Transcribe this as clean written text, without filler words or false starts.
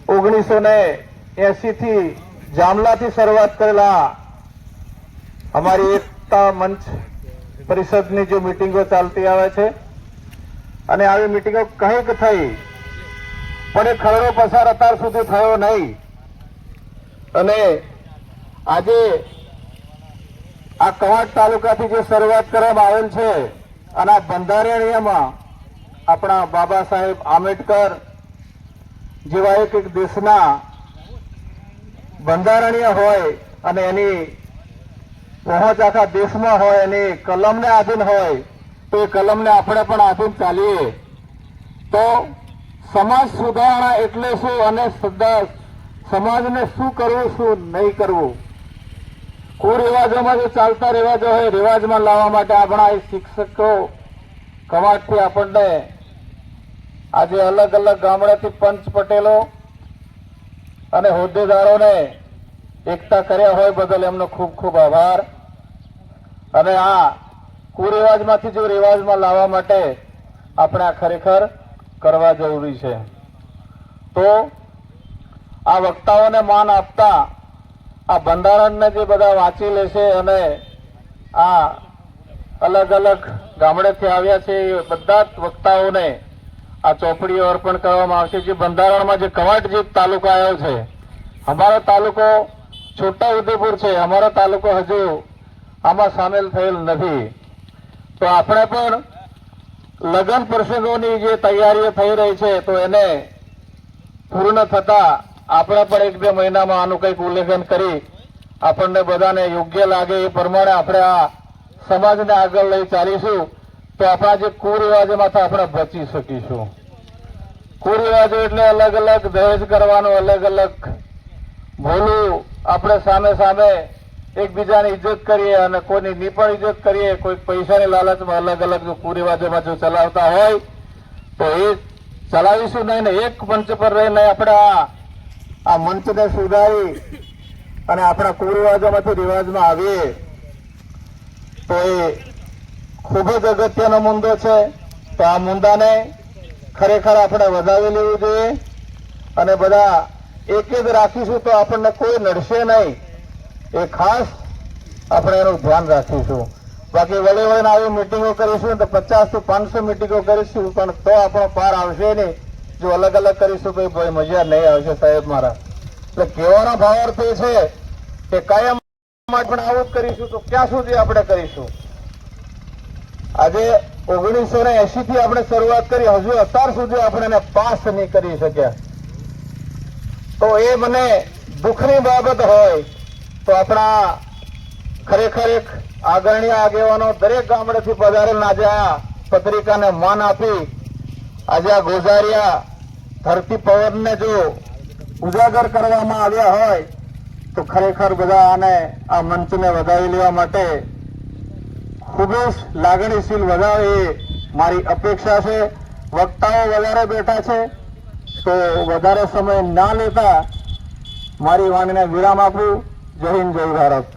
1980 થી જામલાથી શરૂઆત કરેલા અમારી એકતા મંચ પરિષદની જે મીટિંગો ચાલતી આવે છે અને આવી મીટિંગો કંઈક થઈ પણ એ ખરડો પસાર અત્યાર સુધી થયો નહીં અને આજે આ કવાંટ તાલુકાથી જે શરૂઆત કરવામાં આવેલ છે અને આ બંધારણીયમાં આપણા બાબા સાહેબ આંબેડકર જેવા એક દેશના બંધારણીય હોય અને એની પહોંચ આખા દેશમાં હોય એની કલમને આધીન હોય તો એ કલમને આપણે પણ આધીન ચાલીએ તો સમાજ સુધારણા એટલે શું અને સમાજને શું કરવું શું નહીં કરવું કુરિવાજોમાં જે ચાલતા રિવાજો હોય રિવાજમાં લાવવા માટે આપણા એ શિક્ષકો કવાંટથી આપણને આજે અલગ અલગ ગામડેથી પંચ પટેલો અને હોદ્દેદારોને એકતા કર્યા હોય બદલ એમનો ખૂબ ખૂબ આભાર અને આ કુરિવાજમાંથી જો રિવાજમાં લાવવા માટે આપણે આ ખરેખર કરવા જરૂરી છે તો આ વક્તાઓને માન આપતા આ બંધારણને જે બધા વાંચી લેશે અને આ અલગ અલગ ગામડેથી આવ્યા છે એ બધા જ વક્તાઓને આ ચોપડીઓ અર્પણ કરવામાં આવશે જે બંધારણમાં જે કવાંટ જે તાલુકો આવ્યો છે અમારો તાલુકો છોટાઉદેપુર છે અમારો તાલુકો હજુ આમાં સામેલ થયેલ નથી તો આપણે પણ લગ્ન પ્રસંગોની જે તૈયારીઓ થઈ રહી છે તો એને પૂર્ણ થતા આપણે પણ 1-2 મહિનામાં આનું કંઈક ઉલ્લેખન કરી આપણને બધાને યોગ્ય લાગે એ પ્રમાણે આપણે આ સમાજને આગળ લઈ ચાલીશું તો આપણા જે કુરિવાજોમાંથી આપણે બચી શકીશું કુરિવાજો એટલે અલગ અલગ દહેજ કરવાનું અલગ અલગ ભોલું આપણે સામે સામે એકબીજાની ઇજ્જત કરીએ અને કોઈની ની પણ ઇજ્જત કરીએ કોઈ પૈસાની લાલચમાં અલગ અલગ જો કુરિવાજોમાં જો ચલાવતા હોય તો એ ચલાવીશું નહીં ને એક મંચ પર રહીને આપણે આ મંચને સુધારી અને આપણા કુરિવાજોમાંથી રિવાજમાં આવીએ તો એ ખૂબ જ અગત્યનો મુદ્દો છે તો આ મુદ્દાને ખરેખર આપણે વધાવી લેવું જોઈએ અને બધા એક જ રાખીશું તો આપણને કોઈ નડશે નહીં એ ખાસ આપણે એનું ધ્યાન રાખીશું બાકી વળી વળીને આવી મિટિંગો કરીશું તો 50 થી 500 મિટિંગો કરીશું પણ તો આપણો પાર આવશે નહીં જો અલગ અલગ કરીશું તો ભાઈ મજા નહીં આવશે સાહેબ મારા એટલે કહેવાનો ભાવાર્થ એ છે કે કાયમ માટે પણ આવું જ કરીશું તો ક્યાં સુધી આપણે કરીશું આજે 1980 થી આપણે શરૂઆત કરી હજુ અત્યાર સુધી આપણે એને પાસ નહીં કરી શક્યા તો એ મને દુઃખની બાબત હોય તો આપણા ખરેખર એક આદરણીય આગેવાનો દરેક ગામડેથી પધારેલ આજે આ પત્રિકાને માન આપી આજે આ ગોઝારિયા ધરતી પવનને જો ઉજાગર કરવામાં આવ્યા હોય તો ખરેખર બધા આને આ મંચને વધાવી લેવા માટે ખૂબ જ લાગણીશીલ વધાવે એ મારી અપેક્ષા છે વક્તાઓ વધારે બેઠા છે તો વધારે સમય ના લેતા મારી વાણીને વિરામ આપું જય હિન્દ જય ભારત